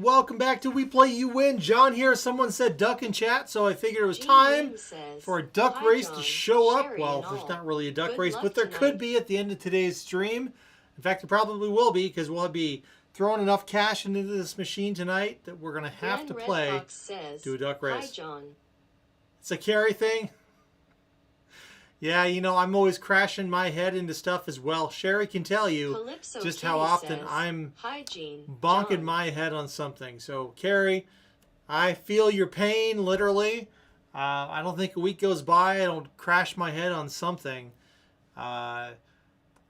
welcome back to We Play You Win. John here. Someone said duck in chat, so I figured it was time for a duck race to show up. Well, there's not really a duck race, but there could be at the end of today's stream. In fact, there probably will be, because we'll be throwing enough cash into this machine tonight that we're going to have to play do a duck race. Hi, John. It's a carry thing. Yeah, you know, I'm always crashing my head into stuff as well. Sherry can tell you Calypso just K how often says, I'm Hi, Gene. bonking John. my head on something. So, Carrie, I feel your pain, literally. I don't think a week goes by I don't crash my head on something. The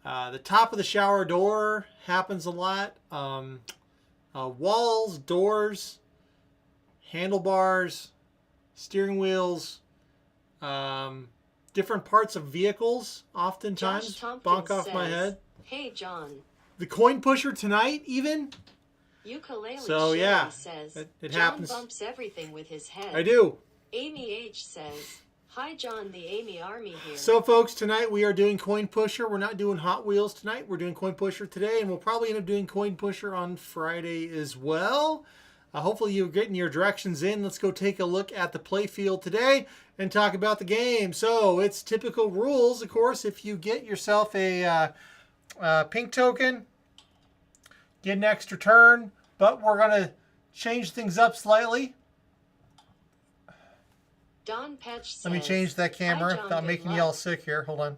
top of the shower door happens a lot. Walls, doors, handlebars, steering wheels, different parts of vehicles oftentimes bonk off my head. Hey, John. The coin pusher tonight, even. Ukulele So yeah, says, it John happens. bumps everything with his head. I do. Amy H says, Hi, John, the Amy Army here. So, folks, tonight we are doing coin pusher. We're not doing Hot Wheels tonight. We're doing coin pusher today, and we'll probably end up doing coin pusher on Friday as well. Hopefully you're getting your directions in. Let's go take a look at the play field today and talk about the game. So it's typical rules, of course. If you get yourself a pink token, get an extra turn, but we're going to change things up slightly. Don Petch says, Let me change that camera John, without making you all sick here. Hold on.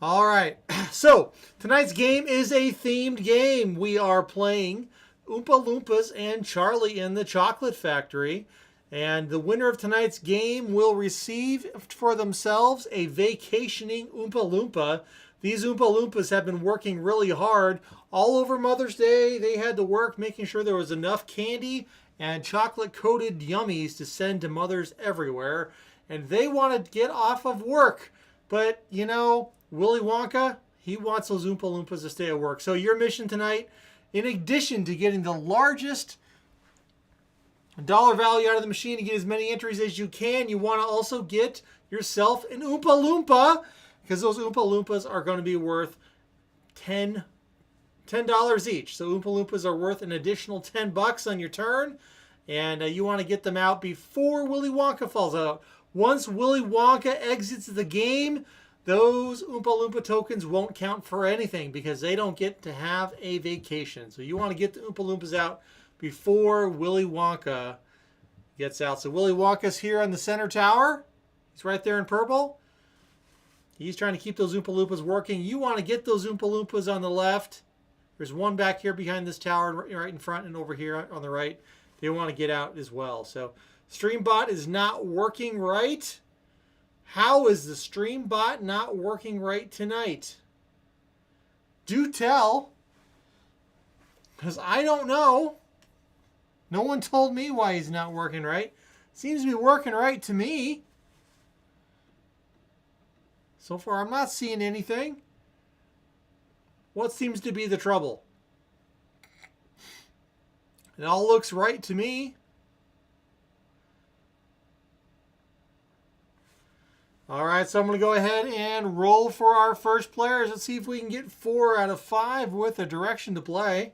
All right, so tonight's game is a themed game. We are playing Oompa Loompas and Charlie in the Chocolate Factory. And the winner of tonight's game will receive for themselves a vacationing Oompa Loompa. These Oompa Loompas have been working really hard. All over Mother's Day, they had to work making sure there was enough candy and chocolate-coated yummies to send to mothers everywhere. And they want to get off of work. But, you know, Willy Wonka, he wants those Oompa Loompas to stay at work. So your mission tonight, in addition to getting the largest dollar value out of the machine to get as many entries as you can, you want to also get yourself an Oompa Loompa, because those Oompa Loompas are going to be worth $10 each. So Oompa Loompas are worth an additional $10 on your turn, and you want to get them out before Willy Wonka falls out. Once Willy Wonka exits the game, those Oompa Loompa tokens won't count for anything because they don't get to have a vacation. So you want to get the Oompa Loompas out before Willy Wonka gets out. So Willy Wonka's here on the center tower. He's right there in purple. He's trying to keep those Oompa Loompas working. You want to get those Oompa Loompas on the left. There's one back here behind this tower right in front, and over here on the right. They want to get out as well. So StreamBot is not working right. How is the StreamBot not working right tonight? Do tell, because I don't know. No one told me why he's not working right. Seems to be working right to me. So far, I'm not seeing anything. What seems to be the trouble? It all looks right to me. All right, so I'm going to go ahead and roll for our first players. Let's see if we can get 4 out of 5 with a direction to play.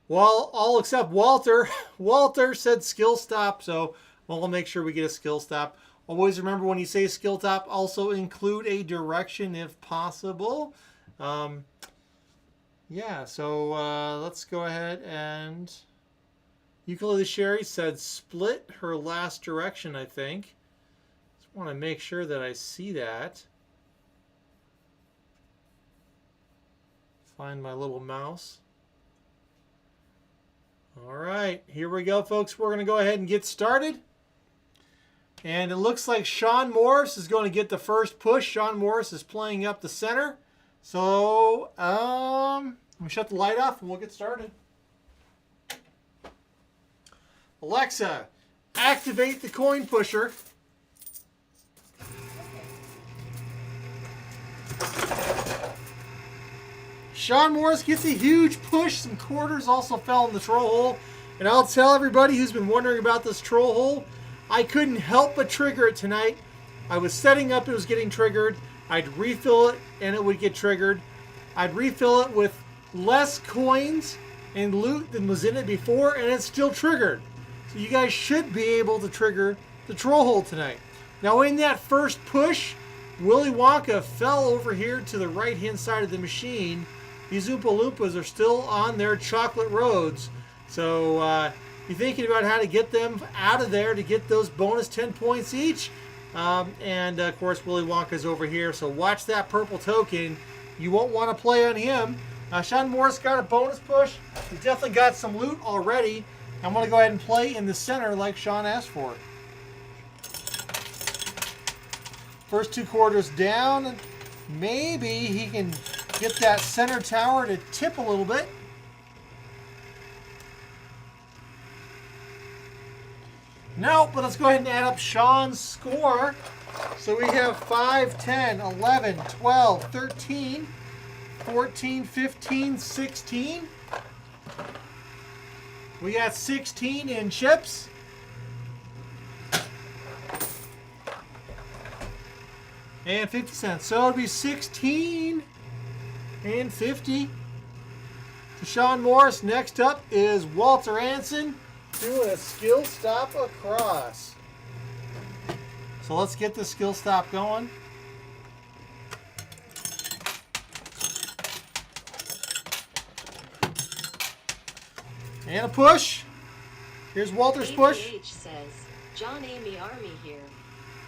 Well, all except Walter. Walter said skill stop, so we'll make sure we get a skill stop. Always remember, when you say skill stop, also include a direction if possible. Yeah, so let's go ahead and... Ukulele Sherry said split her last direction, I think. Just want to make sure that I see that. Find my little mouse. All right, here we go, folks. We're going to go ahead and get started. And it looks like Sean Morris is going to get the first push. Sean Morris is playing up the center. So, let me shut the light off and we'll get started. Alexa, activate the coin pusher. Sean Morris gets a huge push. Some quarters also fell in the troll hole. And I'll tell everybody who's been wondering about this troll hole, I couldn't help but trigger it tonight. I was setting up, it was getting triggered. I'd refill it and it would get triggered. I'd refill it with less coins and loot than was in it before, and it's still triggered. So you guys should be able to trigger the troll hole tonight. Now in that first push, Willy Wonka fell over here to the right-hand side of the machine. These Oompa Loompas are still on their chocolate roads. So you're thinking about how to get them out of there to get those bonus 10 points each. And of course, Willy Wonka's over here. So watch that purple token. You won't want to play on him. Sean Morris got a bonus push. He's definitely got some loot already. I'm going to go ahead and play in the center like Sean asked for. First 2 quarters down. Maybe he can get that center tower to tip a little bit. No, but let's go ahead and add up Sean's score. So we have 5, 10, 11, 12, 13, 14, 15, 16. We got 16 in chips. And 50 cents. So it'll be 16 and 50 to Sean Morris. Next up is Walter Anson doing a skill stop across. So let's get the skill stop going. And a push. Here's Walter's push. ABH says, John Amy Army here.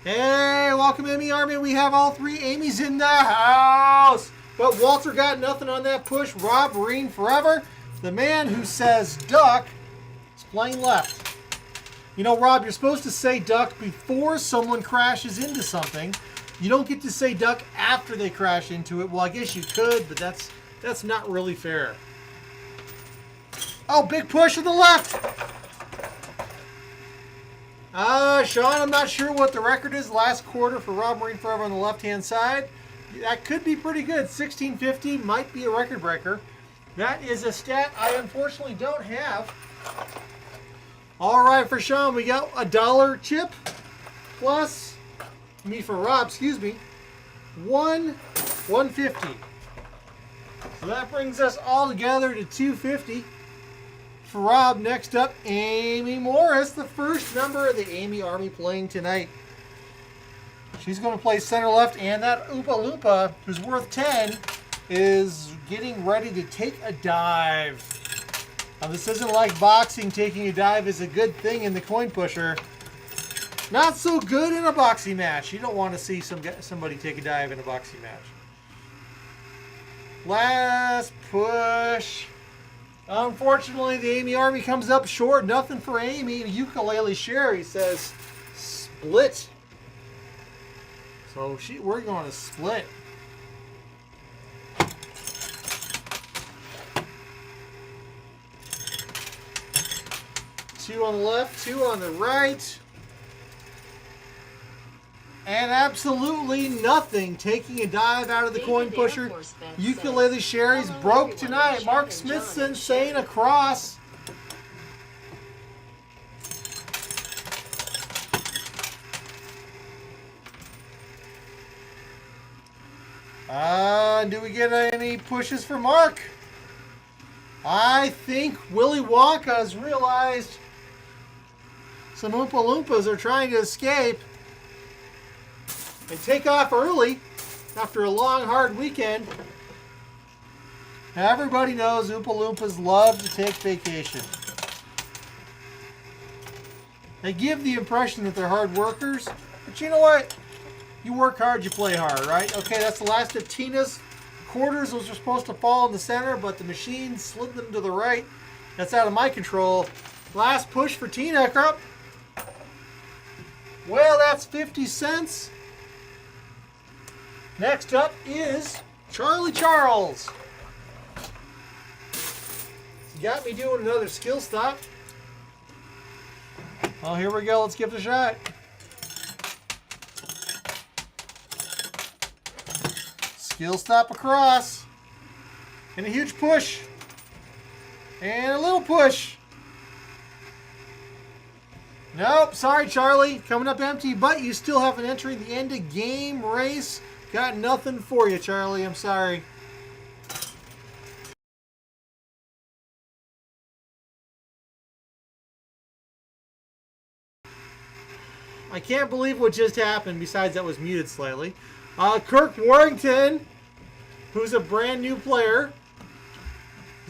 Hey, welcome Amy Army. We have all 3 Amy's in the house. But Walter got nothing on that push. Rob Marine forever. The man who says duck is playing left. You know, Rob, you're supposed to say duck before someone crashes into something. You don't get to say duck after they crash into it. Well, I guess you could, but that's not really fair. Oh, big push to the left. Sean, I'm not sure what the record is last quarter for Rob Marine Forever on the left-hand side. That could be pretty good. 1650 might be a record breaker. That is a stat I unfortunately don't have. All right, for Sean, we got a $1 chip plus, for Rob, excuse me, 150. So that brings us all together to 250. For Rob, next up, Amy Morris, the first member of the Amy Army playing tonight. She's going to play center left, and that Oompa Loompa, who's worth 10, is getting ready to take a dive. Now, this isn't like boxing. Taking a dive is a good thing in the coin pusher. Not so good in a boxing match. You don't want to see somebody take a dive in a boxing match. Last push. Unfortunately, the Amy Army comes up short. Nothing for Amy. Ukulele Sherry says split. So we're going to split. Two on the left, 2 on the right. And absolutely nothing taking a dive out of the coin pusher. Ukulele Sherry's broke tonight. Mark Smithson saying across. Do we get any pushes for Mark? I think Willy Wonka has realized some Oompa Loompas are trying to escape and take off early after a long, hard weekend. Now, everybody knows Oompa Loompas love to take vacation. They give the impression that they're hard workers, but you know what? You work hard, you play hard, right? Okay, that's the last of Tina's quarters. Those are supposed to fall in the center, but the machine slid them to the right. That's out of my control. Last push for Tina. Crop. Well, that's 50 cents. Next up is Charlie Charles. He got me doing another skill stop. Well, here we go. Let's give it a shot. Skill stop across. And a huge push. And a little push. Nope, sorry Charlie. Coming up empty, but you still have an entry in the end of game race Got nothing for you, Charlie. I'm sorry. I can't believe what just happened, besides that was muted slightly. Kirk Warrington, who's a brand new player,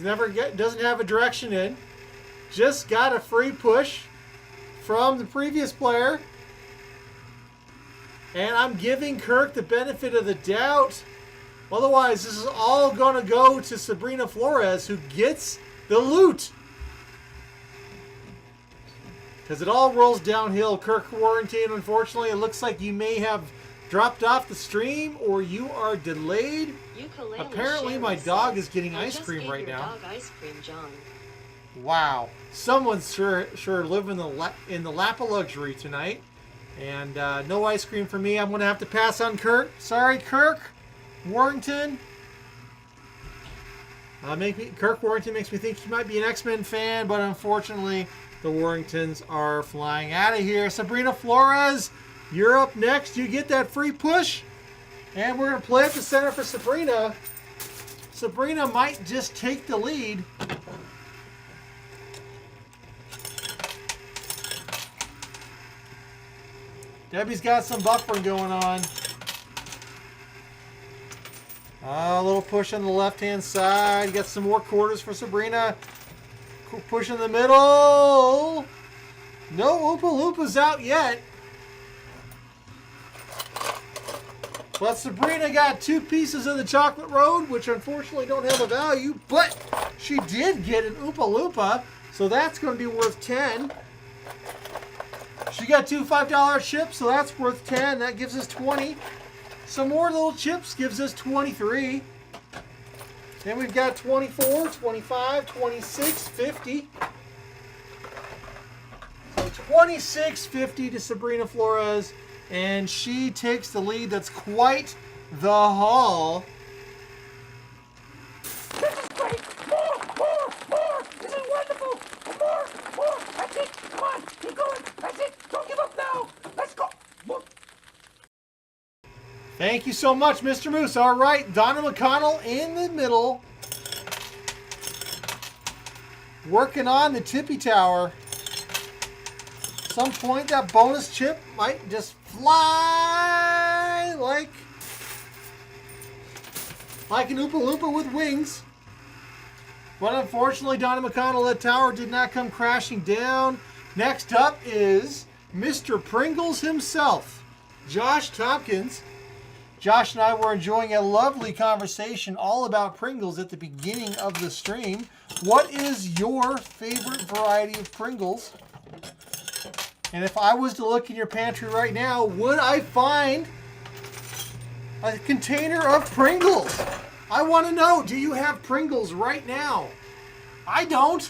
doesn't have a direction in, just got a free push from the previous player. And I'm giving Kirk the benefit of the doubt. Otherwise, this is all going to go to Sabrina Flores, who gets the loot. Because it all rolls downhill. Kirk Warrington, unfortunately, it looks like you may have dropped off the stream or you are delayed. Ukuleles Apparently, my dog is getting ice cream right now. Dog ice cream, John. Wow. Someone's sure living in the lap of luxury tonight. And no ice cream for me. I'm going to have to pass on Kirk. Sorry, Kirk Warrington. Kirk Warrington makes me think he might be an X-Men fan, but unfortunately, the Warringtons are flying out of here. Sabrina Flores, you're up next. You get that free push. And we're going to play at the center for Sabrina. Sabrina might just take the lead. Debbie's got some buffering going on. A little push on the left-hand side. Got some more quarters for Sabrina. Push in the middle. No Oompa Loompas out yet. But Sabrina got 2 pieces of the chocolate road, which unfortunately don't have a value. But she did get an Oompa Loompa, so that's going to be worth 10. She got 2 $5 chips, so that's worth 10. That gives us 20. Some more little chips gives us 23. Then we've got 24, 25, 26, 50. So 26.50 to Sabrina Flores, and she takes the lead. That's quite the haul. This is great! More! This is wonderful! More! That's it! Come on! Keep going! That's it! Don't give up now! Let's go! More. Thank you so much, Mr. Moose. All right, Donna McConnell in the middle. Working on the tippy tower. Some point that bonus chip might just fly like an Oompa Loompa with wings. But unfortunately, Donna McConnell, that tower did not come crashing down. Next up is Mr. Pringles himself, Josh Tompkins. Josh and I were enjoying a lovely conversation all about Pringles at the beginning of the stream. What is your favorite variety of Pringles? And if I was to look in your pantry right now, would I find a container of Pringles? I want to know, do you have Pringles right now? I don't.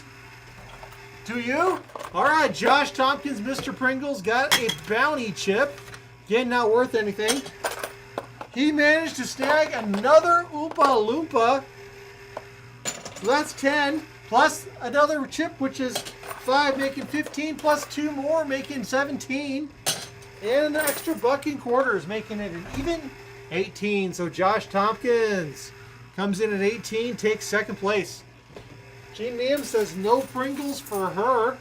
Do you? All right, Josh Tompkins, Mr. Pringles, got a bounty chip. Again, not worth anything. He managed to snag another Oompa Loompa. So that's 10, plus another chip, which is 5, making 15, plus 2 more, making 17. And an extra buck in quarters, making it an even 18. So Josh Tompkins comes in at 18, takes second place. Jean Neum says no Pringles for her.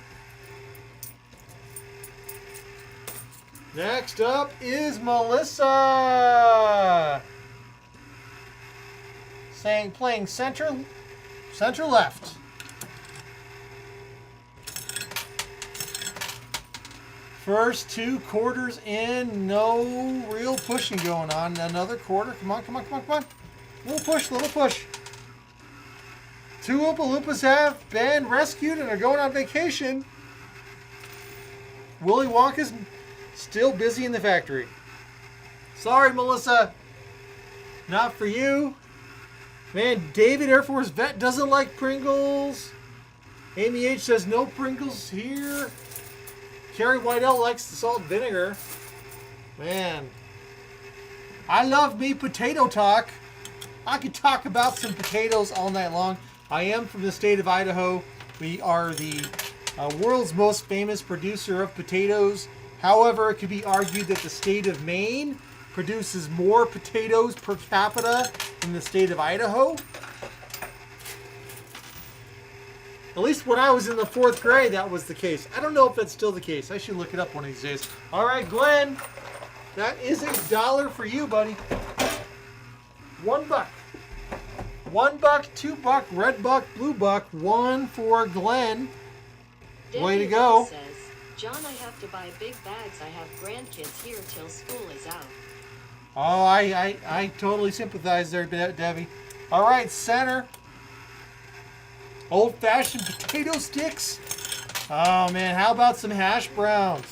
Next up is Melissa. Playing center left. First 2 quarters in, no real pushing going on. Another quarter. Come on. Little push. 2 Oompa Loompas have been rescued and are going on vacation. Willy Wonka's still busy in the factory. Sorry, Melissa. Not for you. Man, David Air Force Vet doesn't like Pringles. Amy H says no Pringles here. Carrie Whitell likes the salt and vinegar. Man. I love me potato talk. I could talk about some potatoes all night long. I am from the state of Idaho. We are the world's most famous producer of potatoes. However, it could be argued that the state of Maine produces more potatoes per capita in the state of Idaho. At least when I was in the 4th grade, that was the case. I don't know if that's still the case. I should look it up one of these days. All right, Glenn, that is $1 for you, buddy. $1. $1, $2, red buck, blue buck, 1 for Glenn. Way to go. Says, John, I have to buy big bags. I have grandkids here till school is out. Oh, I totally sympathize there, Debbie. All right, center. Old-fashioned potato sticks. Oh, man, how about some hash browns?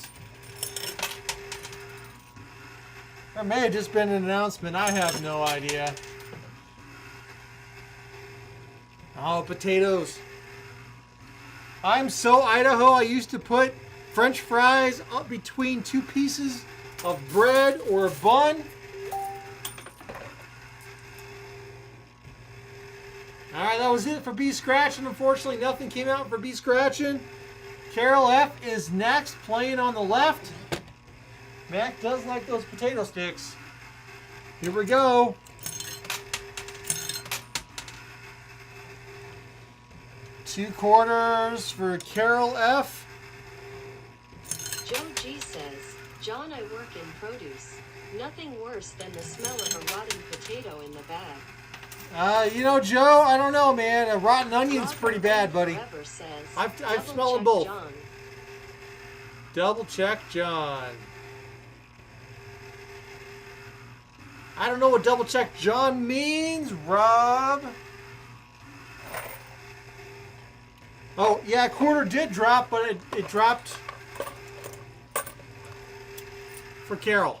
There may have just been an announcement. I have no idea. Oh, potatoes. I'm so Idaho, I used to put French fries up between 2 pieces of bread or a bun. All right, that was it for B Scratching. Unfortunately, nothing came out for B Scratching. Carol F is next, playing on the left. Mac does like those potato sticks. Here we go. $2 for Carol F. Joe G says, John, I work in produce. Nothing worse than the smell of a rotten potato in the bag. You know, Joe, I don't know, man. A rotten onion's pretty bad, buddy. Says, I've smelled them both. John. Double check, John. I don't know what double check John means, Rob. Oh, yeah, quarter did drop, but it dropped for Carol.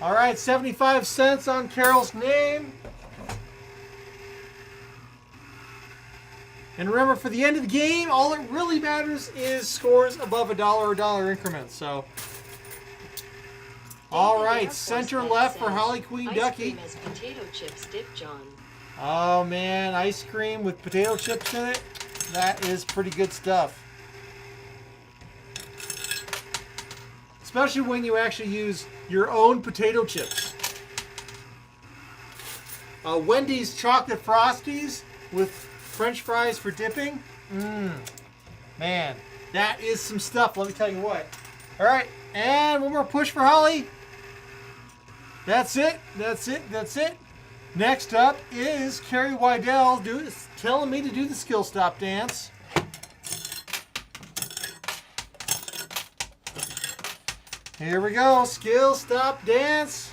All right, 75 cents on Carol's name. And remember, for the end of the game, all that really matters is scores above $1 or $1 increments. So, all right, center left for Holly Queen Ducky. Ice cream as potato chips dip, John. Oh man, ice cream with potato chips in it. That is pretty good stuff. Especially when you actually use your own potato chips. Wendy's chocolate Frosties with French fries for dipping. Man, that is some stuff, let me tell you what. All right, and one more push for Holly. That's it, that's it, that's it. Next up is Carrie Wydell telling me to do the skill stop dance. Here we go, skill stop dance.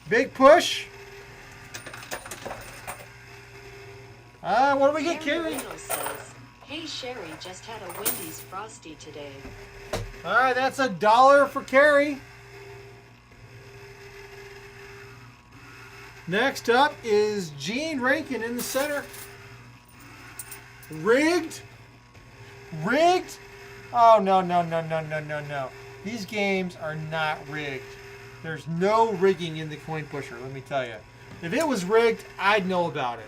Big push. What do we get, Carrie? Says, hey Sherry, just had a Wendy's Frosty today. All right, that's $1 for Carrie. Next up is Gene Rankin in the center. Rigged? Rigged? Oh, no, no, no, no, no, no, no. These games are not rigged. There's no rigging in the coin pusher, let me tell you. If it was rigged, I'd know about it.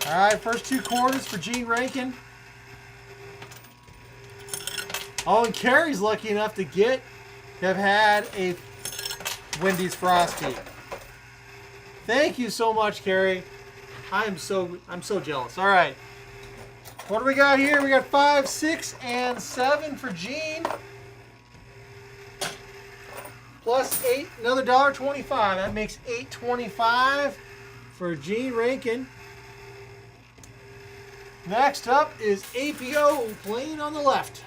All right, first $2 for Gene Rankin. Oh, and Carrie's lucky enough to have had a Wendy's Frosty. Thank you so much, Carrie. I'm so jealous. All right. What do we got here? We got 5, 6, and 7 for Gene. Plus 8, another $1.25. That makes $8.25 for Gene Rankin. Next up is APO playing on the left.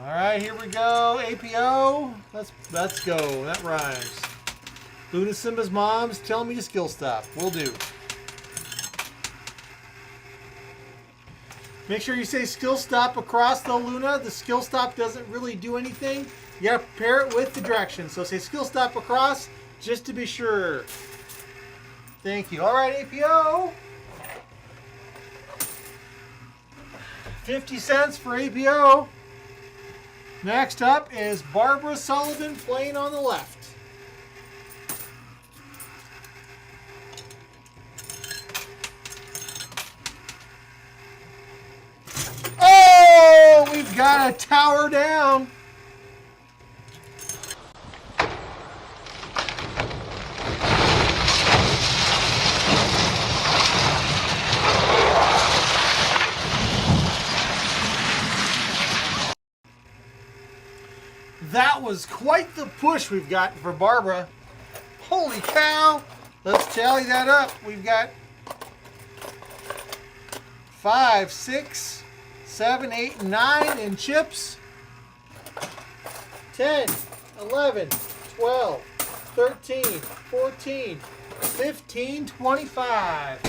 All right, here we go. APO. Let's go. That rhymes. Luna Simba's mom's telling me to skill stop. Will do. Make sure you say skill stop across though, Luna. The skill stop doesn't really do anything. You gotta pair it with the directions. So say skill stop across just to be sure. Thank you. All right, APO. 50 cents for APO. Next up is Barbara Sullivan playing on the left. got a tower down. That was quite the push we've got for Barbara. Holy cow. Let's tally that up. We've got 5, 6, 7, 8, 9 in chips. 10, 11, 12, 13, 14, 15, 25.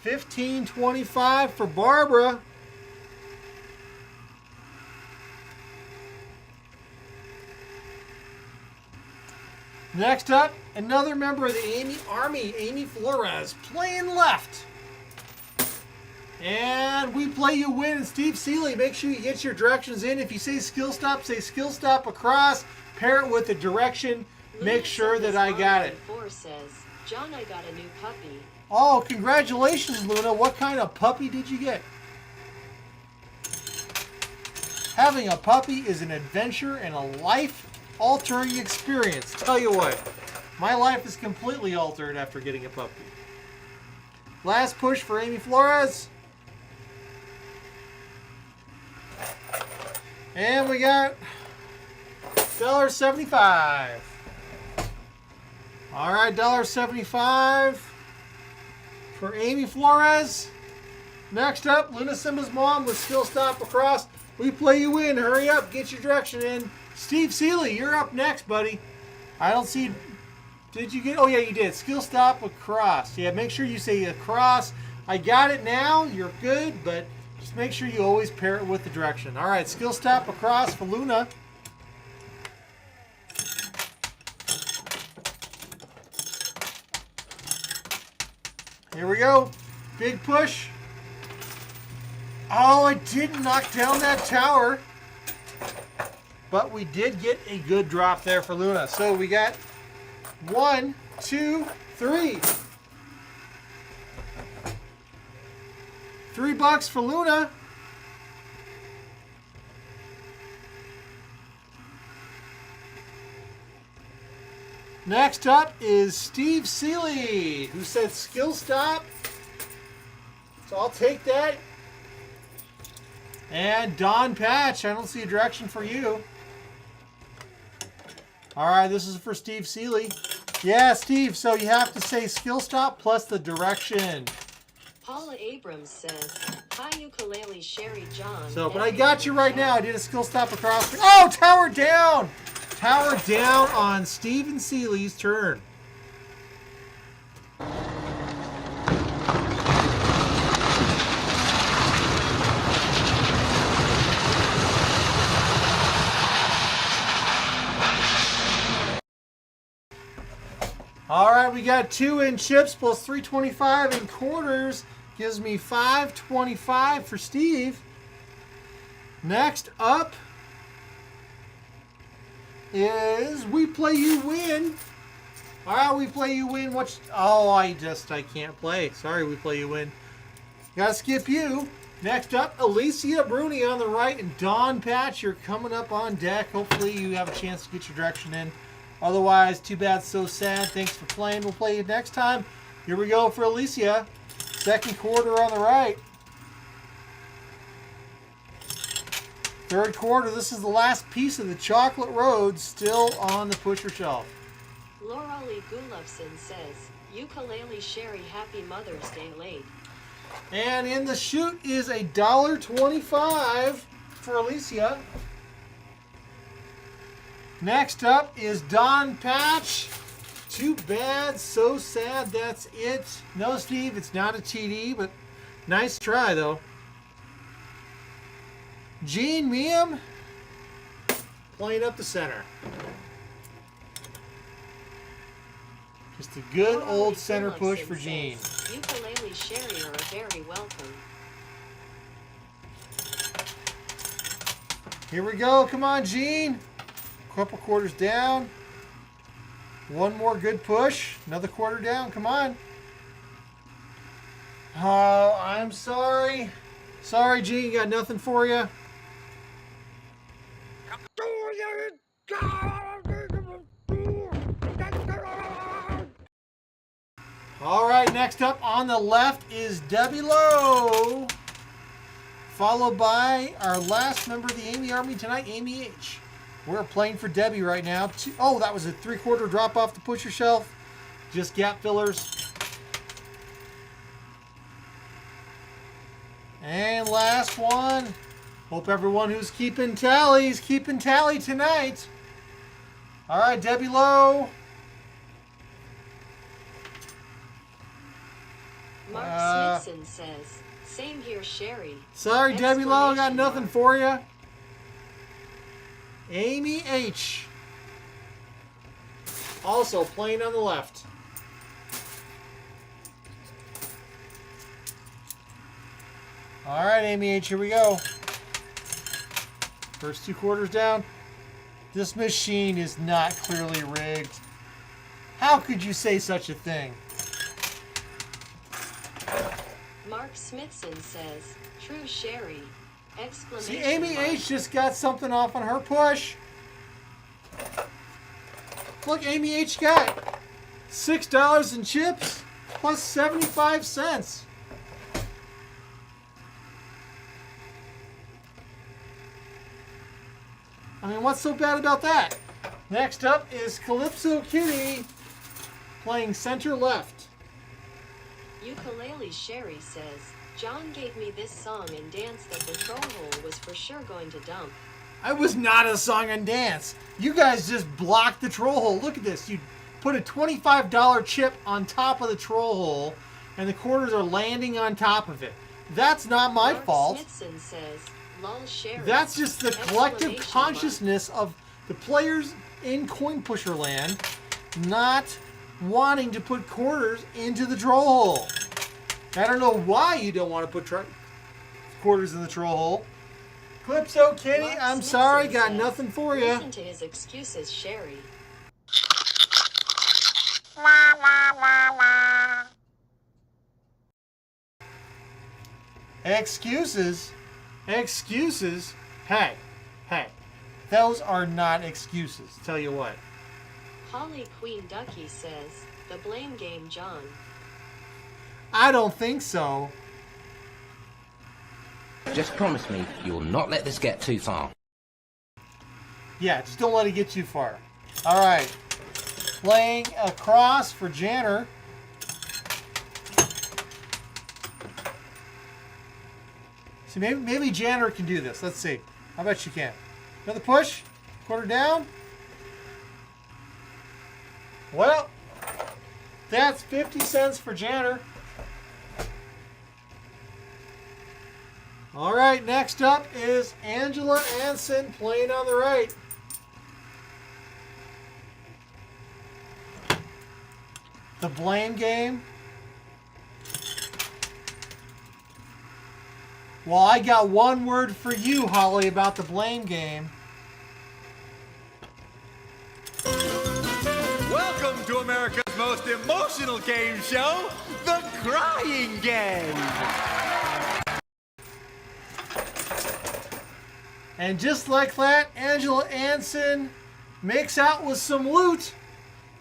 15, 25 for Barbara. Next up, another member of the Army, Amy Flores, playing left. And we play you win. And Steve Seeley, make sure you get your directions in. If you say skill stop across. Pair it with the direction. Make sure that I got it. Says, John, I got a new puppy. Oh, congratulations, Luna. What kind of puppy did you get? Having a puppy is an adventure and a life-altering experience. Tell you what, my life is completely altered after getting a puppy. Last push for Amy Flores. And we got $1.75. All right, $1.75 for Amy Flores. Next up, Luna Simba's mom with skill stop across. We play you in. Hurry up, get your direction in. Steve Seeley, you're up next, buddy. I don't see. Did you get? Oh yeah, you did. Skill stop across. Yeah, make sure you say across. I got it now. You're good, but just make sure you always pair it with the direction. All right, skill stop across for Luna. Here we go. Big push. Oh, I didn't knock down that tower. But we did get a good drop there for Luna. So we got 1, 2, 3. $3 for Luna. Next up is Steve Seeley, who said skill stop. So I'll take that. And Don Patch, I don't see a direction for you. All right, this is for Steve Seeley. Yeah, Steve, so you have to say skill stop plus the direction. Paula Abrams says, hi, Ukulele, Sherry, John. So, but I got you right now. I did a skill stop across. Oh, tower down! Tower down on Steven Seeley's turn. All right, we got 2 in chips plus 325 in quarters. Gives me 525 for Steve. Next up is We Play You Win. All right, We Play You Win. I can't play. Sorry, We Play You Win. Gotta skip you. Next up, Alicia Bruni on the right and Don Patch. You're coming up on deck. Hopefully you have a chance to get your direction in. Otherwise, too bad, so sad. Thanks for playing. We'll play you next time. Here we go for Alicia. Second quarter on the right. Third quarter. This is the last piece of the chocolate road still on the pusher shelf. Laura Lee Gulofson says, Ukulele Sherry, happy Mother's Day late. And in the chute is $1.25 for Alicia. Next up is Don Patch. Too bad, so sad, that's it. No, Steve, it's not a TD, but nice try, though. Gene Meehan playing up the center. Just a good old center push for Gene. Ukulele Sherry are very welcome. Here we go. Come on, Gene. Couple quarters down. One more good push. Another quarter down. Come on. Oh, I'm sorry. Sorry, Gene. Got nothing for you. All right, next up on the left is Debbie Lowe, followed by our last member of the Amy Army tonight, Amy H. We're playing for Debbie right now. Oh, that was a 3/4 drop off the pusher shelf. Just gap fillers. And last one. Hope everyone who's keeping tally is keeping tally tonight. All right, Debbie Lowe. Mark Smithson says, same here, Sherry. Sorry, Debbie Lowe, got nothing for you. Amy H. Also playing on the left. All right, Amy H, here we go. First 2 quarters down. This machine is not clearly rigged. How could you say such a thing? Mark Smithson says, true, Sherry. See, Amy H just got something off on her push. Look, Amy H got $6 in chips plus 75 cents. I mean, what's so bad about that? Next up is Calypso Kitty playing center left. Ukulele Sherry says, John gave me this song and dance that the troll hole was for sure going to dump. I was not a song and dance. You guys just blocked the troll hole. Look at this. You put a $25 chip on top of the troll hole, and the quarters are landing on top of it. That's not my fault. Smithson says, lol, Sherry. That's just the collective consciousness of the players in Coin Pusher Land not wanting to put quarters into the troll hole. I don't know why you don't want to put quarters in the troll hole. Calypso Kitty, Mark I'm Smithson sorry, got says, nothing for you. Listen to his excuses, Sherry. Excuses? Excuses? Hey, those are not excuses, tell you what. Holly Queen Ducky says, the blame game, John. I don't think so. Just promise me you will not let this get too far. Yeah, just don't let it get too far. All right. Playing across for Janner. See, maybe Janner can do this. Let's see. I bet she can. Another push. Quarter down. Well, that's 50 cents for Janner. All right, next up is Angela Anson playing on the right. The blame game. Well, I got one word for you, Holly, about the blame game. Welcome to America's most emotional game show, The Crying Game. And just like that, Angela Anson makes out with some loot.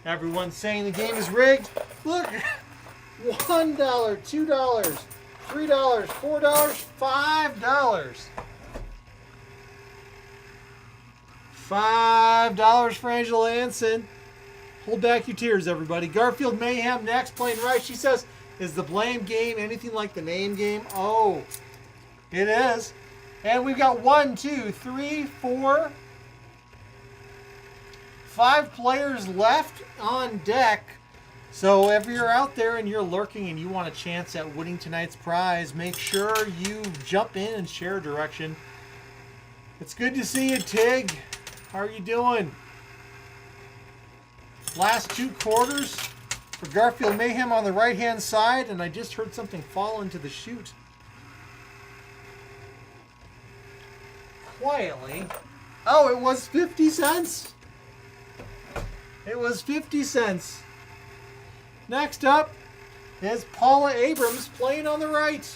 Everyone's saying the game is rigged. Look, $1, $2, $3, $4, $5. $5 for Angela Anson. Hold back your tears, everybody. Garfield Mayhem next, playing right. She says, is the blame game anything like the name game? Oh, it is. And we've got 1, 2, 3, 4, 5 players left on deck. So if you're out there and you're lurking and you want a chance at winning tonight's prize, make sure you jump in and share a direction. It's good to see you, Tig. How are you doing? Last 2 quarters for Garfield Mayhem on the right-hand side, and I just heard something fall into the chute. Quietly. Oh, it was 50 cents. It was 50 cents. Next up is Paula Abrams playing on the right.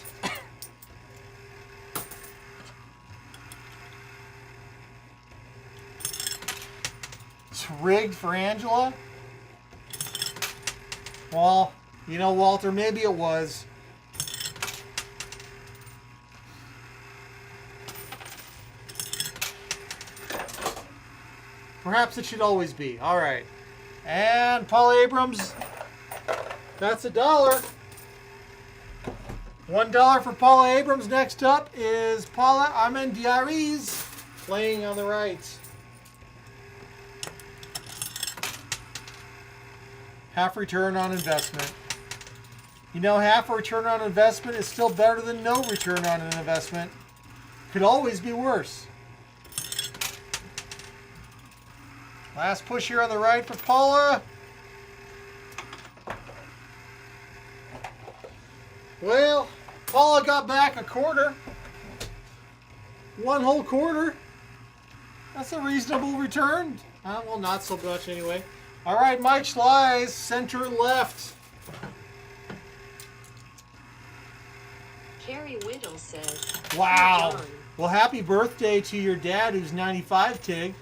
It's rigged for Angela. Well, you know, Walter, maybe it was. Perhaps it should always be. All right. And Paula Abrams, that's $1. $1 for Paula Abrams. Next up is Paula Armendiariz playing on the right. Half return on investment. You know, half return on investment is still better than no return on an investment. Could always be worse. Last push here on the right for Paula. Well, Paula got back a quarter. One whole quarter. That's a reasonable return. Well, not so much anyway. All right, Mike Schleis, center left. Carrie Whittle says, Wow. John. Well, happy birthday to your dad, who's 95, Tig.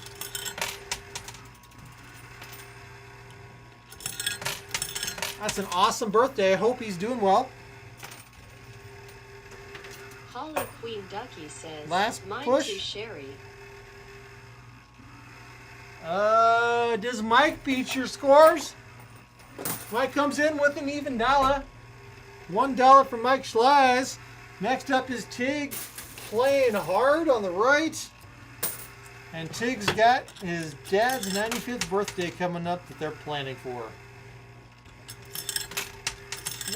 That's an awesome birthday. I hope he's doing well. Holly Queen Ducky says, Last mine push. to Sherry. Does Mike beat your scores? Mike comes in with an even dollar. $1 for Mike Schleis. Next up is Tig playing hard on the right. And Tig's got his dad's 95th birthday coming up that they're planning for.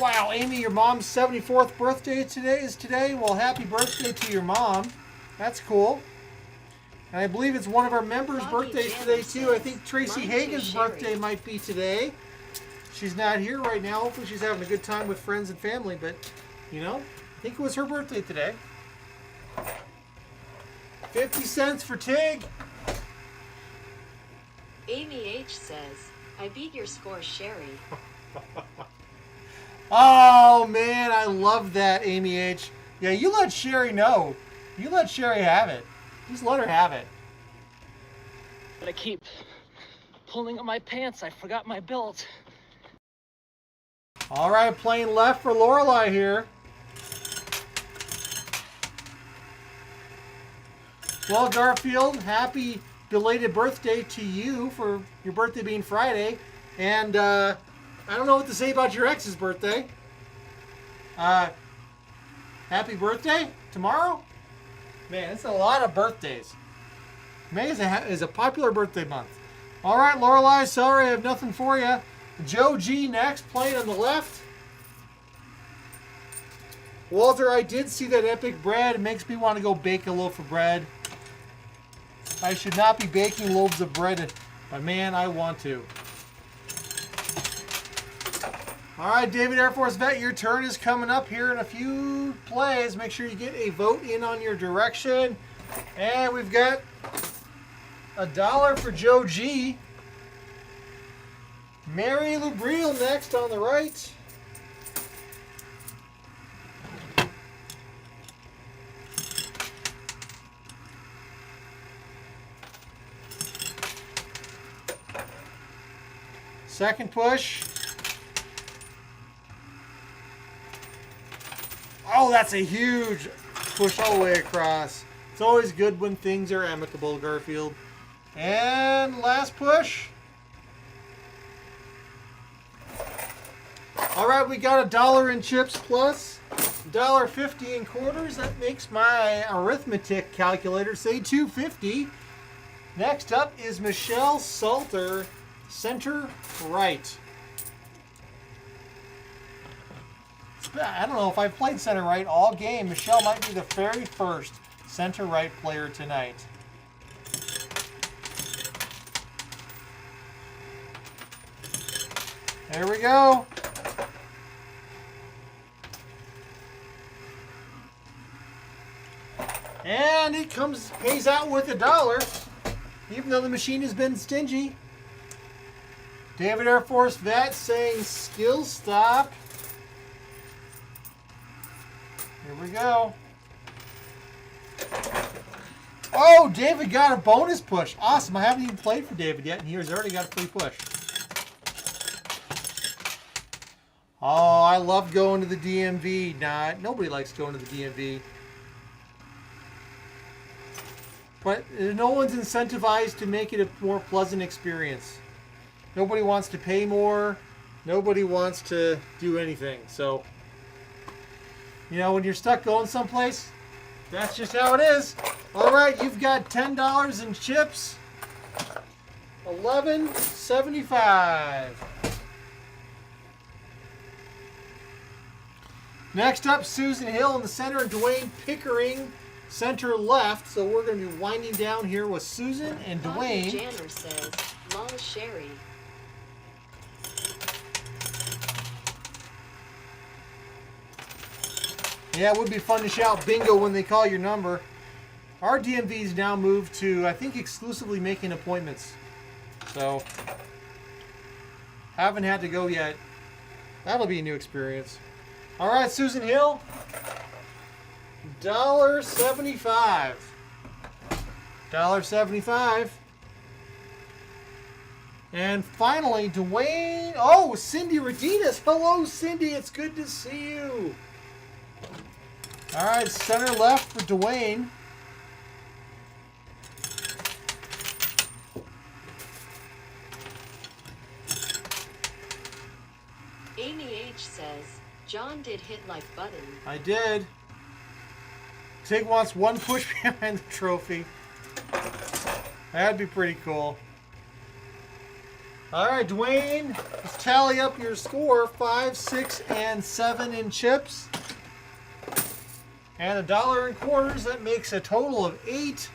Wow, Amy, your mom's 74th birthday is today. Well, happy birthday to your mom. That's cool. And I believe it's one of our members' Bobby birthdays Janice today, too. I says, think Tracy "Mine too, Hagen's Sherry." birthday might be today. She's not here right now. Hopefully she's having a good time with friends and family. But, you know, I think it was her birthday today. 50 cents for Tig. Amy H says, I beat your score, Sherry. Oh, man, I love that, Amy H. Yeah, you let Sherry know. You let Sherry have it. Just let her have it. But I keep pulling up my pants. I forgot my belt. All right, playing left for Lorelei here. Well, Garfield, happy belated birthday to you for your birthday being Friday. And I don't know what to say about your ex's birthday. Happy birthday tomorrow? Man, it's a lot of birthdays. May is a popular birthday month. All right, Lorelei, sorry I have nothing for you. Joe G next, playing on the left. Walter, I did see that epic bread. It makes me want to go bake a loaf of bread. I should not be baking loaves of bread, but man, I want to. All right, David Air Force Vet, your turn is coming up here in a few plays. Make sure you get a vote in on your direction. And we've got $1 for Joe G. Mary Lubriel next on the right. Second push. Oh, that's a huge push all the way across. It's always good when things are amicable, Garfield. And last push. All right, we got $1 in chips plus $1.50 in quarters. That makes my arithmetic calculator say $2.50. Next up is Michelle Salter, center right. I don't know if I've played center right all game. Michelle might be the very first center right player tonight. There we go. And it pays out with $1, even though the machine has been stingy. David Air Force Vet saying skill stop. Here we go. Oh, David got a bonus push. Awesome. I haven't even played for David yet, and he's already got a free push. Oh, I love going to the DMV. Nah, nobody likes going to the DMV. But no one's incentivized to make it a more pleasant experience. Nobody wants to pay more. Nobody wants to do anything. So, you know, when you're stuck going someplace, that's just how it is. All right, you've got $10 in chips. $11.75. Next up, Susan Hill in the center and Dwayne Pickering center left. So we're going to be winding down here with Susan and Dwayne. Janner says, lol Sherry. Yeah, it would be fun to shout bingo when they call your number. Our DMV's now moved to, I think, exclusively making appointments. So, haven't had to go yet. That'll be a new experience. All right, Susan Hill. $1.75. $1.75. And finally, Dwayne. Oh, Cindy Redinas. Hello, Cindy. It's good to see you. All right, center left for Dwayne. Amy H says, John did hit like button. I did. Tig wants one push behind the trophy. That'd be pretty cool. All right, Dwayne, let's tally up your score. 5, 6, and 7 in chips. And $1.25. That makes a total of 8.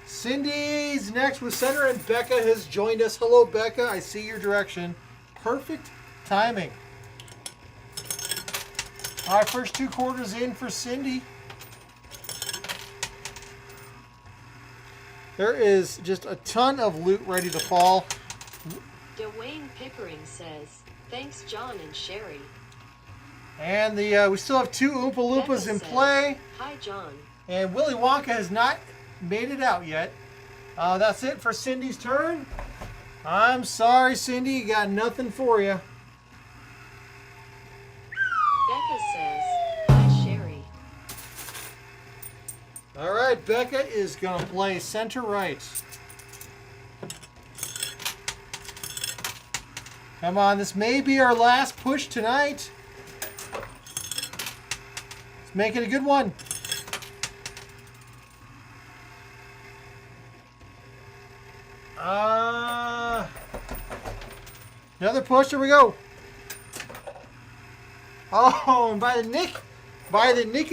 Cindy's next with center, and Becca has joined us. Hello, Becca. I see your direction. Perfect timing. All right, first 2 quarters in for Cindy. There is just a ton of loot ready to fall. Dwayne Pickering says, thanks John and Sherry. And we still have 2 Oompa Loompas Becca in says, play. hi John. And Willy Wonka has not made it out yet. That's it for Cindy's turn. I'm sorry, Cindy. You got nothing for you. Becca says, hi Sherry. All right, Becca is going to play center right. Come on, this may be our last push tonight. Let's make it a good one. Another push. Here we go. Oh, and by the nick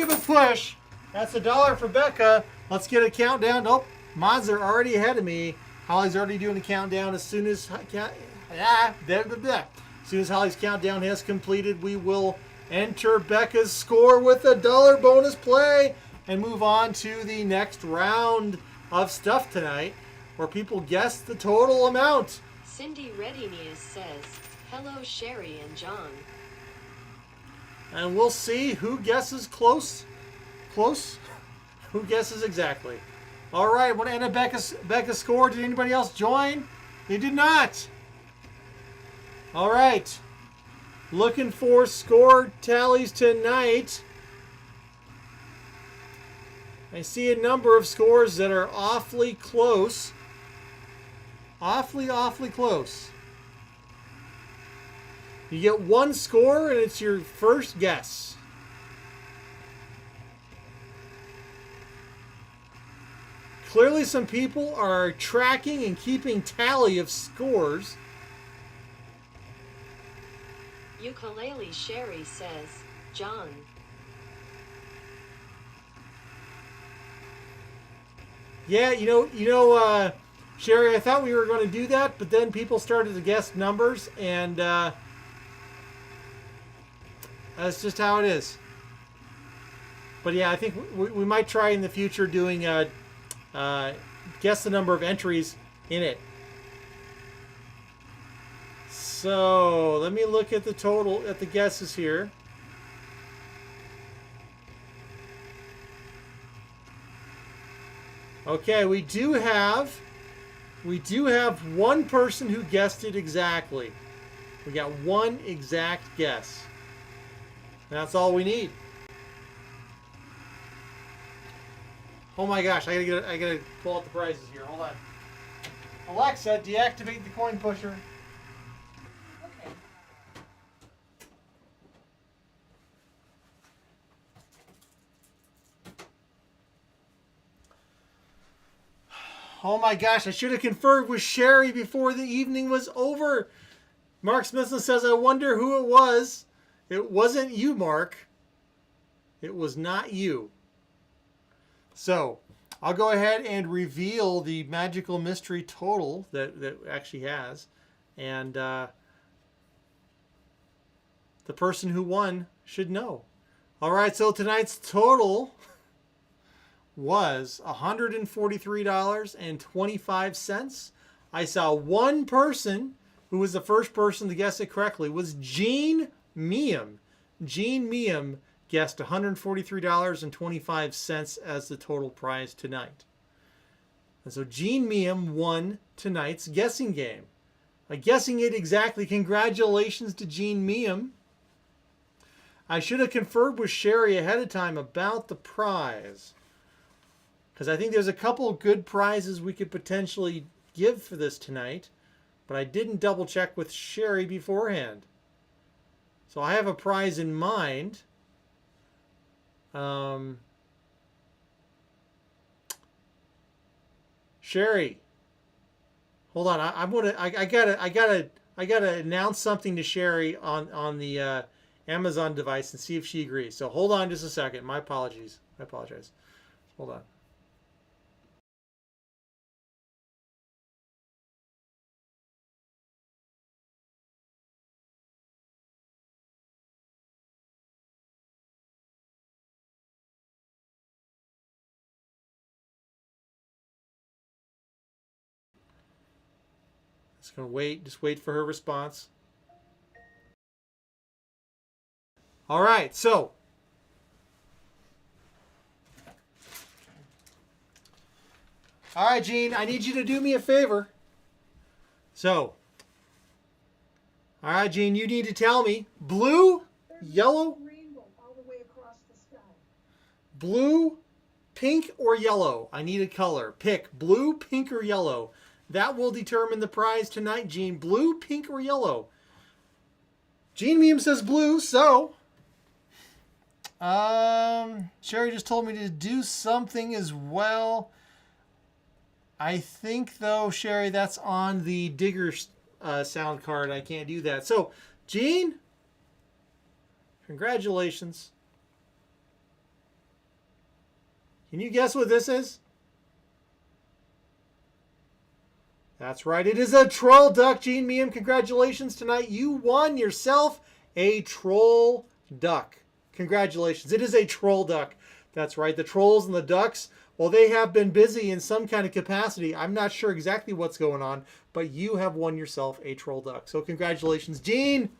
of a push, that's $1 for Becca. Let's get a countdown. Nope, mods are already ahead of me. Holly's already doing the countdown. As soon as Holly's countdown has completed, we will enter Becca's score with $1 bonus play and move on to the next round of stuff tonight, where people guess the total amount. Cindy Readiness says, hello Sherry and John. And we'll see who guesses close. Who guesses exactly. All right, what ended Becca's score? Did anybody else join? They did not. All right. Looking for score tallies tonight. I see a number of scores that are awfully close. Awfully close. You get 1 score and it's your first guess. Clearly some people are tracking and keeping tally of scores. Ukulele Sherry says, John. Yeah, Sherry, I thought we were going to do that, but then people started to guess numbers, and that's just how it is. But yeah, I think we might try in the future doing guess the number of entries in it. So let me look at the total, at the guesses here. Okay, we do have one person who guessed it exactly. We got one exact guess. That's all we need. Oh my gosh, I gotta pull out the prizes here. Hold on. Alexa, deactivate the coin pusher. Okay. Oh my gosh, I should have conferred with Sherry before the evening was over. Mark Smithson says, I wonder who it was. It wasn't you, Mark. It was not you. So, I'll go ahead and reveal the magical mystery total that actually has. And the person who won should know. All right, so tonight's total was $143.25. I saw one person who was the first person to guess it correctly, was Gene Meeum. Gene Meeum guessed $143.25 as the total prize tonight. And so Gene Meeum won tonight's guessing game. By guessing it exactly, congratulations to Gene Meeum. I should have conferred with Sherry ahead of time about the prize, because I think there's a couple good prizes we could potentially give for this tonight, but I didn't double check with Sherry beforehand. So I have a prize in mind. Sherry, hold on. I gotta announce something to Sherry on the Amazon device and see if she agrees. So hold on just a second. My apologies. I apologize. Hold on. Just gonna wait. Just wait for her response. All right. So. All right, Gene. I need you to do me a favor. So. All right, Gene. You need to tell me blue, yellow, Rainbow all the way across the sky. blue, pink, or yellow. I need a color. Pick blue, pink, or yellow. That will determine the prize tonight, Gene. Blue, pink, or yellow. Gene Meeum says blue, so Sherry just told me to do something as well. I think, though, Sherry, that's on the Digger sound card. I can't do that. So, Gene, congratulations. Can you guess what this is? That's right. It is a troll duck, Gene Meeum. Congratulations tonight. You won yourself a troll duck. Congratulations. It is a troll duck. That's right. The trolls and the ducks, well, they have been busy in some kind of capacity. I'm not sure exactly what's going on, but you have won yourself a troll duck. So congratulations, Gene.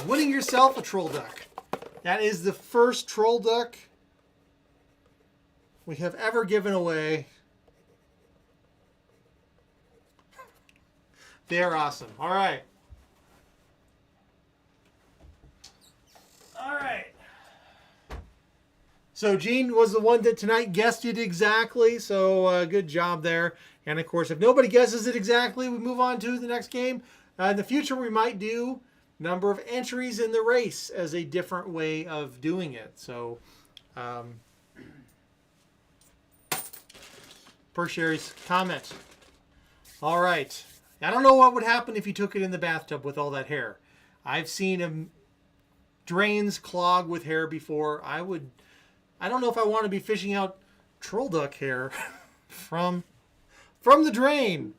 Winning yourself a troll duck. That is the first troll duck we have ever given away. They are awesome. All right. All right. So Gene was the one that tonight guessed it exactly. So good job there. And of course, if nobody guesses it exactly, we move on to the next game. In the future, we might do number of entries in the race as a different way of doing it. So, per Sherry's comment. All right. I don't know what would happen if you took it in the bathtub with all that hair. I've seen drains clog with hair before. I don't know if I want to be fishing out troll duck hair from the drain.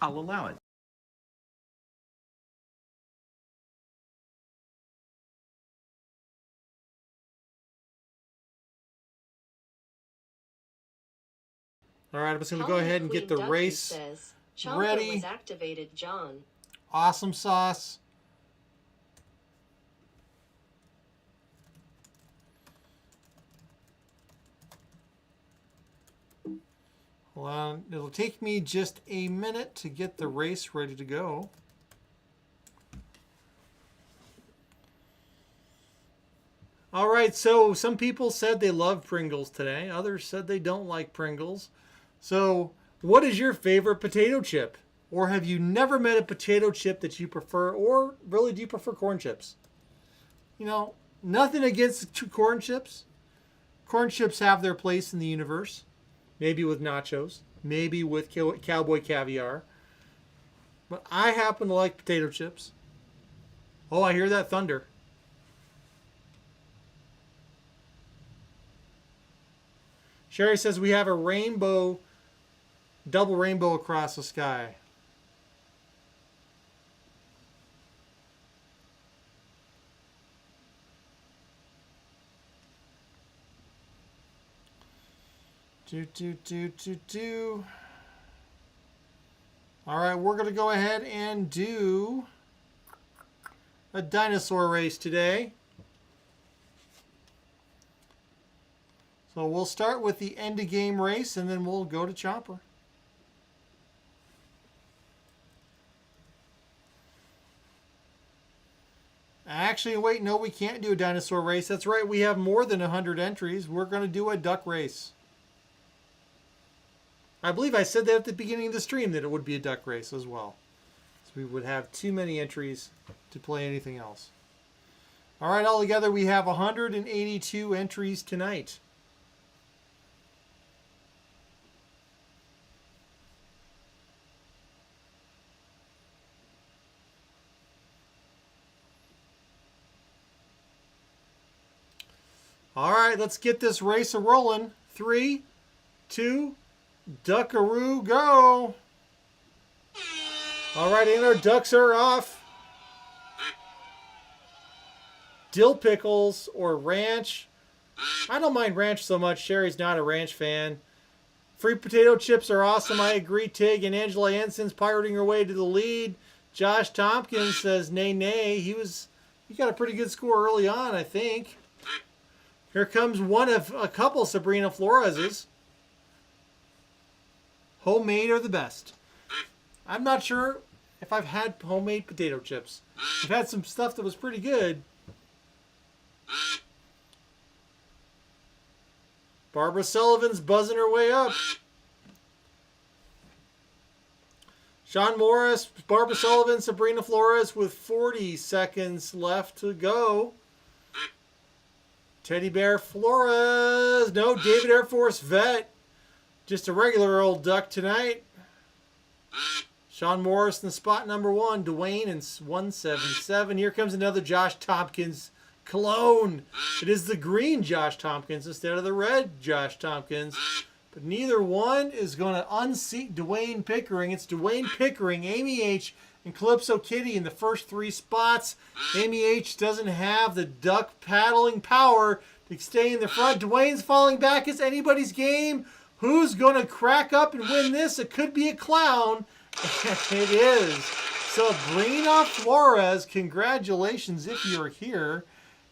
I'll allow it. All right, I'm just going to go ahead and get the Queen Ducky race says, Chomper ready. was activated, John. Awesome sauce. Hold on. It'll take me just a minute to get the race ready to go. All right, so some people said they love Pringles today. Others said they don't like Pringles. So what is your favorite potato chip? Or have you never met a potato chip that you prefer? Or really, do you prefer corn chips? You know, nothing against corn chips. Corn chips have their place in the universe. Maybe with nachos. Maybe with cowboy caviar. But I happen to like potato chips. Oh, I hear that thunder. Sherry says we have a rainbow, double rainbow across the sky. All right, we're going to go ahead and do a dinosaur race today. So we'll start with the end of game race and then we'll go to Chomper. Actually, wait, no, we can't do a dinosaur race. That's right, we have more than 100 entries. We're going to do a duck race. I believe I said that at the beginning of the stream that it would be a duck race as well. So we would have too many entries to play anything else. All right, altogether we have 182 entries tonight. All right, let's get this race a-rolling. 3, 2, duckaroo, go. All right, and our ducks are off. Dill pickles or ranch. I don't mind ranch so much. Sherry's not a ranch fan. Free potato chips are awesome. I agree. Tig and Angela Anson's pirating her way to the lead. Josh Tompkins says nay, nay. He got a pretty good score early on, I think. Here comes one of a couple Sabrina Flores's. Homemade are the best. I'm not sure if I've had homemade potato chips. I've had some stuff that was pretty good. Barbara Sullivan's buzzing her way up. Sean Morris, Barbara Sullivan, Sabrina Flores with 40 seconds left to go. Teddy Bear Flores. No, David Air Force Vet. Just a regular old duck tonight. Sean Morris in spot number 1. Dwayne in 177. Here comes another Josh Tompkins clone. It is the green Josh Tompkins instead of the red Josh Tompkins. But neither one is going to unseat Dwayne Pickering. It's Dwayne Pickering, Amy H., and Calypso Kitty in the first 3 spots. Amy H. doesn't have the duck paddling power to stay in the front. Dwayne's falling back. It's anybody's game. Who's going to crack up and win this? It could be a clown. It is Sabrina Flores. Congratulations if you're here.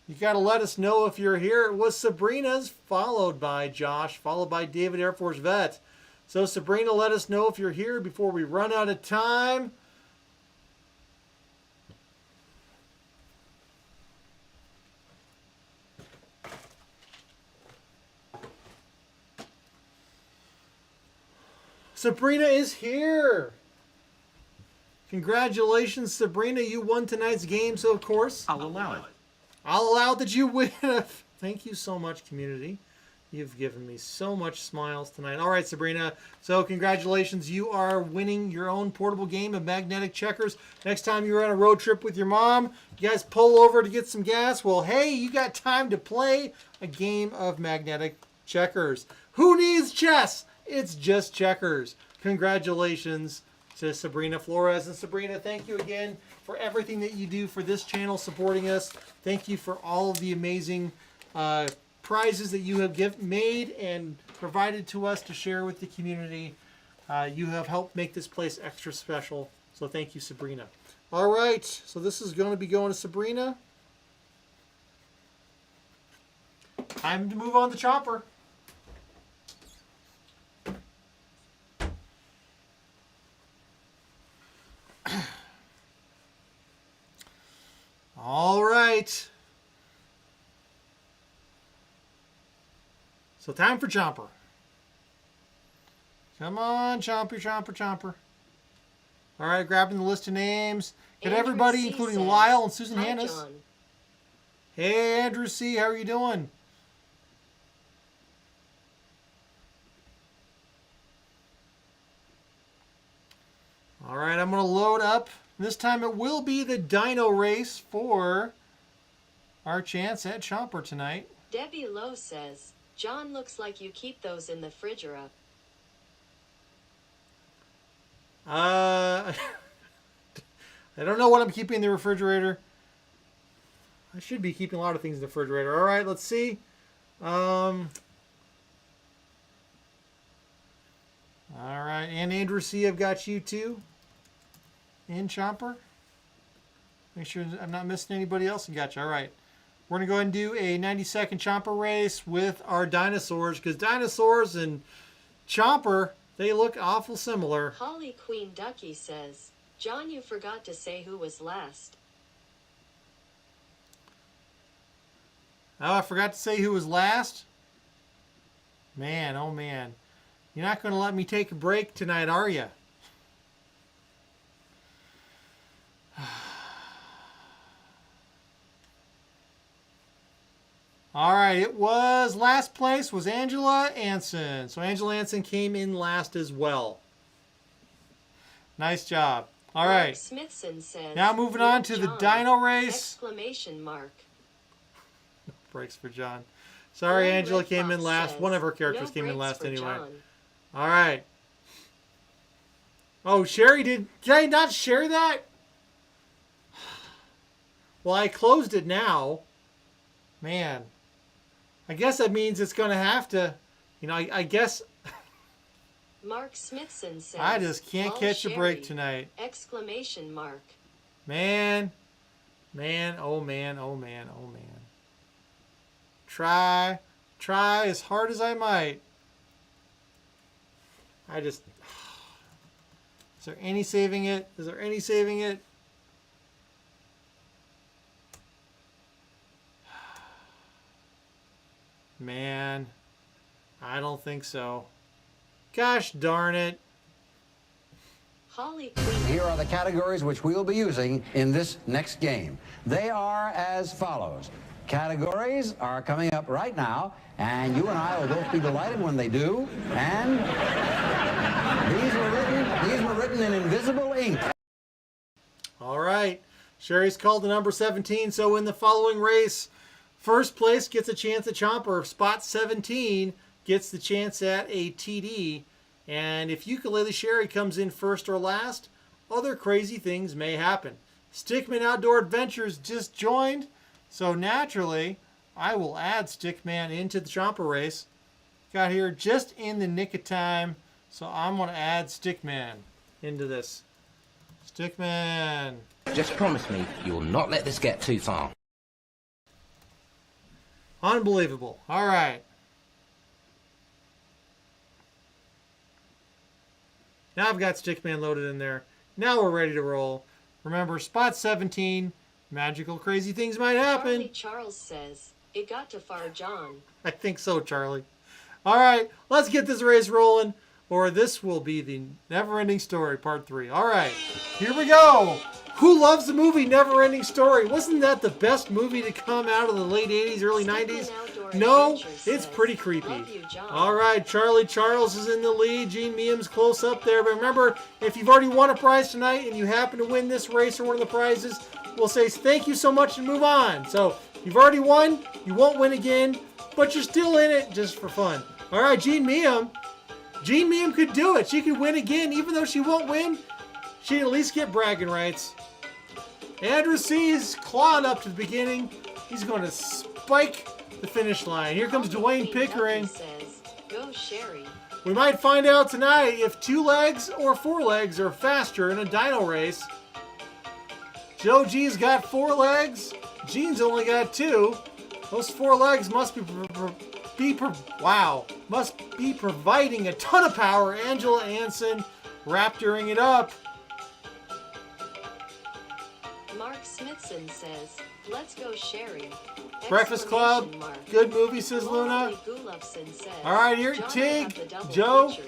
You got to let us know if you're here. It was Sabrina's, followed by Josh, followed by David Air Force Vet. So Sabrina, let us know if you're here before we run out of time. Sabrina is here. Congratulations, Sabrina. You won tonight's game, so of course I'll allow it. I'll allow that you win. Thank you so much, community. You've given me so much smiles tonight. All right, Sabrina. So congratulations. You are winning your own portable game of magnetic checkers. Next time you're on a road trip with your mom, you guys pull over to get some gas. Well, hey, you got time to play a game of magnetic checkers. Who needs chess? It's just checkers. Congratulations to Sabrina Flores. And Sabrina, thank you again for everything that you do for this channel, supporting us. Thank you for all of the amazing prizes that you have made and provided to us to share with the community. You have helped make this place extra special. So thank you, Sabrina. All right. So this is going to be going to Sabrina. Time to move on to Chopper. All right. So time for Chomper. Come on, Chomper, Chomper, Chomper. All right, grabbing the list of names. Get Andrew everybody, C. including says, Lyle and Susan "Hi, Hannes. John." Hey, Andrew C., how are you doing? All right, I'm going to load up. This time it will be the Dino Race for our chance at Chomper tonight. Debbie Lowe says, John, looks like you keep those in the refrigerator. I don't know what I'm keeping in the refrigerator. I should be keeping a lot of things in the refrigerator. All right, let's see. All right, and Andrew C., I've got you too in Chomper. Make sure I'm not missing anybody else. I got you. All right. We're going to go ahead and do a 90-second Chomper race with our dinosaurs, because dinosaurs and Chomper, they look awful similar. Holly Queen Ducky says, John, you forgot to say who was last. Oh, I forgot to say who was last. Man, oh man. You're not going to let me take a break tonight, are you? All right, it was last place was Angela Anson. So Angela Anson came in last as well. Nice job. All Mark right. Smithson says, Now moving on to the John! Dino Race. Exclamation mark. Breaks for John. Sorry, Glenn Angela Red came in Fox last. says, One of her characters no came in breaks last for anyway. John. All right. Oh, Sherry did I not share that? Well, I closed it now. Man. I guess that means it's going to have to, I guess Mark Smithson says, I just can't "Lol, catch a break Sherry!" tonight. Exclamation mark. Man. Man, oh man, oh man, oh man. Try as hard as I might. Is there any saving it? Is there any saving it? Man, I don't think so. Gosh darn it. Holly Queen. Here are the categories which we'll be using in this next game. They are as follows. Categories are coming up right now, and you and I will both be delighted when they do. And these were written in invisible ink. All right. Sherry's called the number 17, so in the following race, first place gets a chance at Chomper. Spot 17 gets the chance at a TD. And if Ukulele Sherry comes in first or last, other crazy things may happen. Stickman Outdoor Adventures just joined, so naturally, I will add Stickman into the Chomper race. Got here just in the nick of time, so I'm going to add Stickman into this. Stickman. Just promise me you will not let this get too far. Unbelievable. All right. Now I've got Stickman loaded in there. Now we're ready to roll. Remember, spot 17, magical crazy things might happen. Charlie Charles says, it got to far, John. I think so, Charlie. All right, let's get this race rolling, or this will be the Never-Ending Story, Part 3. All right, here we go. Who loves the movie Never-Ending Story? Wasn't that the best movie to come out of the late 80s, early 90s? No, it's pretty creepy. Love you, John. All right, Charlie Charles is in the lead. Gene Meeham's close up there. But remember, if you've already won a prize tonight and you happen to win this race or one of the prizes, we'll say thank you so much and move on. So you've already won. You won't win again, but you're still in it just for fun. All right, Gene Meeham. Gene Meeham could do it. She could win again. Even though she won't win, she'd at least get bragging rights. Andrew C. is clawing up to the beginning. He's going to spike the finish line. Here comes Dwayne Pickering. Says, go Sherry. We might find out tonight if 2 legs or 4 legs are faster in a dino race. Joe G's got 4 legs. Gene's only got 2. Those 4 legs must be providing a ton of power. Angela Anson raptoring it up. Mark Smithson says, "Let's go, Sherry." Breakfast Club, Exclamation mark. good movie, says Luna. Molly Gulofson says, All right, here, "John, I Tig, have the double Joe. feature."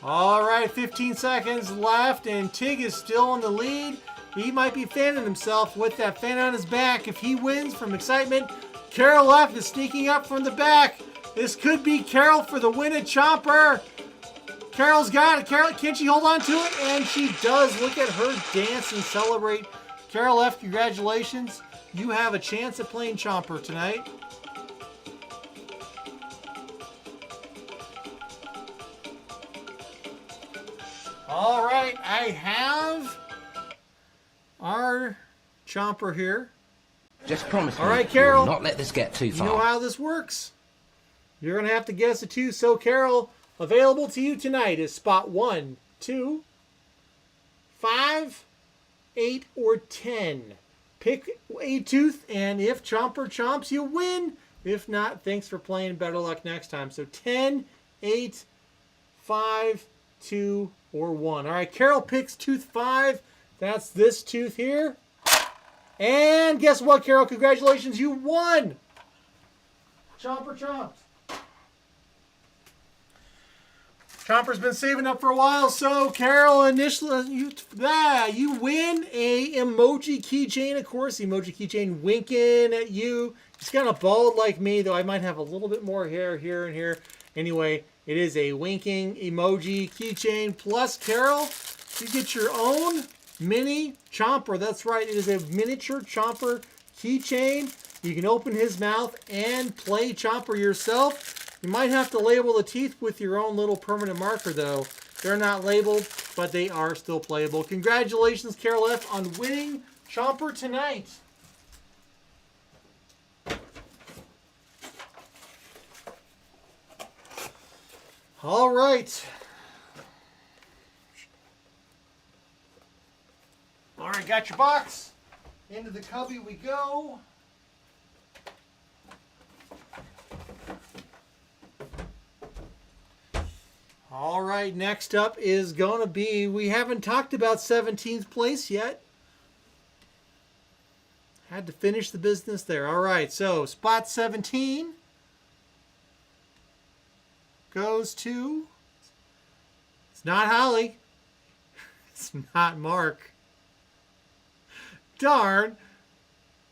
All right, 15 seconds left, and Tig is still in the lead. He might be fanning himself with that fan on his back. If he wins from excitement, Carol F is sneaking up from the back. This could be Carol for the win at Chomper. Carol's got it. Carol, can she hold on to it? And she does. Look at her dance and celebrate. Carol F, congratulations. You have a chance at playing Chomper tonight. All right, I have our Chomper here. Just promise me All right, you Carol. will not let this get too You far. know how this works. You're going to have to guess the 2. So, Carol, available to you tonight is spot 1, 2, 5, 8, or 10. Pick a tooth, and if Chomper chomps, you win. If not, thanks for playing. Better luck next time. So 10, 8, 5, 2, or 1. All right, Carol picks tooth 5. That's this tooth here. And guess what, Carol? Congratulations, you won. Chomper chomped. Chomper's been saving up for a while, so Carol, initially, you win a emoji keychain, of course. Emoji keychain winking at you. He's kind of bald like me, though I might have a little bit more hair here and here. Anyway, it is a winking emoji keychain. Plus, Carol, you get your own mini Chomper. That's right, it is a miniature Chomper keychain. You can open his mouth and play Chomper yourself. You might have to label the teeth with your own little permanent marker, though. They're not labeled, but they are still playable. Congratulations, Carol F., on winning Chomper tonight. All right. All right, got your box. Into the cubby we go. All right, next up is going to be, we haven't talked about 17th place yet. Had to finish the business there. All right, so spot 17 goes to, it's not Holly. It's not Mark. Darn.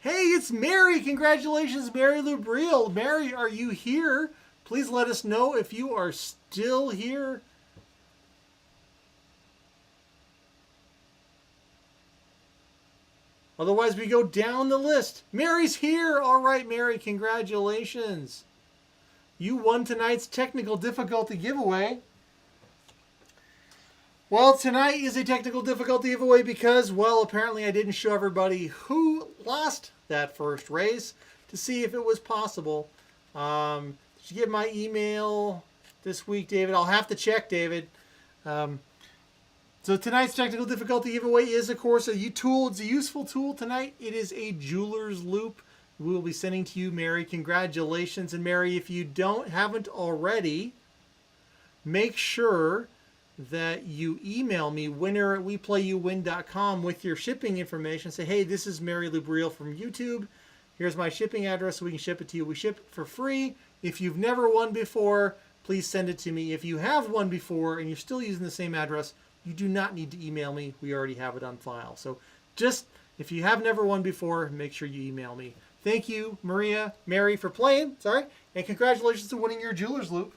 Hey, it's Mary. Congratulations, Mary Lubriel. Mary, are you here? Please let us know if you are still here. Otherwise, we go down the list. Mary's here. All right, Mary, congratulations. You won tonight's technical difficulty giveaway. Well, tonight is a technical difficulty giveaway because, well, apparently I didn't show everybody who lost that first race to see if it was possible. Did you get my email this week, David? I'll have to check, David. So tonight's technical difficulty giveaway is, of course, a tool. It's a useful tool tonight. It is a jeweler's loop. We will be sending to you, Mary. Congratulations. And Mary, if you haven't already, make sure that you email me, winner@weplayuwin.com, with your shipping information. Say, hey, this is Mary Lubriel from YouTube. Here's my shipping address so we can ship it to you. We ship it for free. If you've never won before, please send it to me. If you have won before and you're still using the same address, you do not need to email me. We already have it on file. So just, if you have never won before, make sure you email me. Thank you, Mary, for playing. Sorry. And congratulations on winning your jeweler's loop.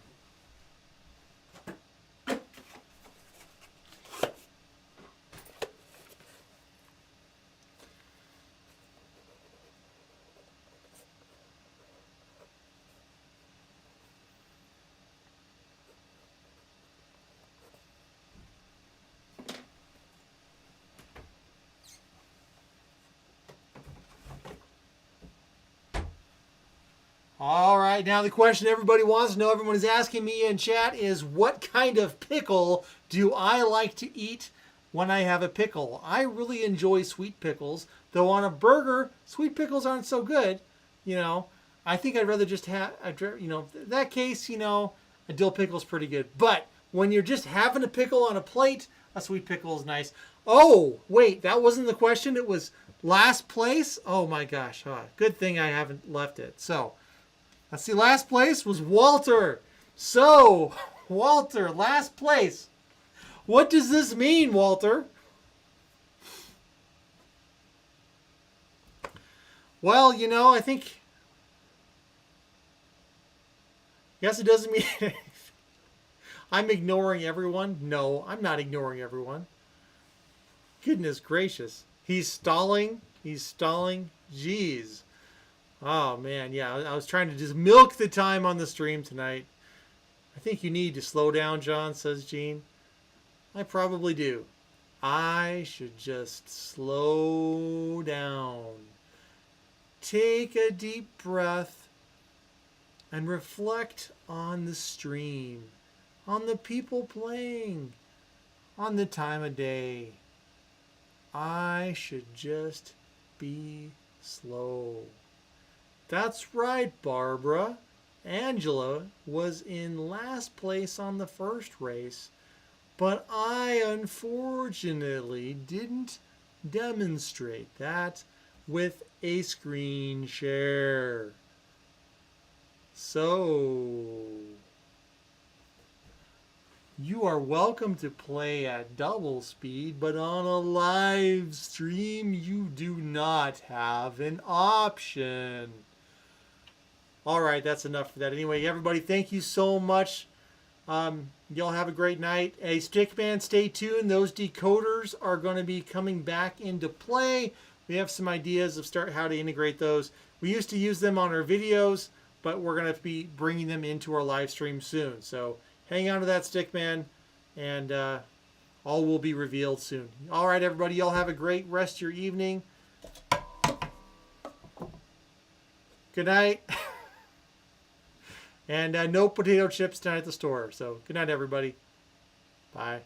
All right. right, now the question everybody wants to know, everyone is asking me in chat, is what kind of pickle do I like to eat when I have a pickle? I really enjoy sweet pickles, though on a burger, sweet pickles aren't so good. You know, I think I'd rather just have, you know, in that case, you know, a dill pickle is pretty good. But when you're just having a pickle on a plate, a sweet pickle is nice. Oh, wait, that wasn't the question. It was last place. Oh my gosh. Good thing I haven't left it. So, let's see. Last place was Walter. So, Walter, last place. What does this mean, Walter? Well, you know, I think... Yes, it doesn't mean anything. I'm ignoring everyone. No, I'm not ignoring everyone. Goodness gracious. He's stalling. He's stalling. Jeez. Oh, man. Yeah, I was trying to just milk the time on the stream tonight. I think you need to slow down, John, says Gene. I probably do. I should just slow down. Take a deep breath and reflect on the stream, on the people playing, on the time of day. I should just be slow. That's right, Barbara. Angela was in last place on the first race, but I unfortunately didn't demonstrate that with a screen share. So, you are welcome to play at double speed, but on a live stream, you do not have an option. All right, that's enough for that. Anyway, everybody, thank you so much. Y'all have a great night. Hey, Stickman, stay tuned. Those decoders are going to be coming back into play. We have some ideas of how to integrate those. We used to use them on our videos, but we're going to be bringing them into our live stream soon. So hang on to that, Stickman, and all will be revealed soon. All right, everybody, y'all have a great rest of your evening. Good night. And no potato chips tonight at the store. So good night, everybody. Bye.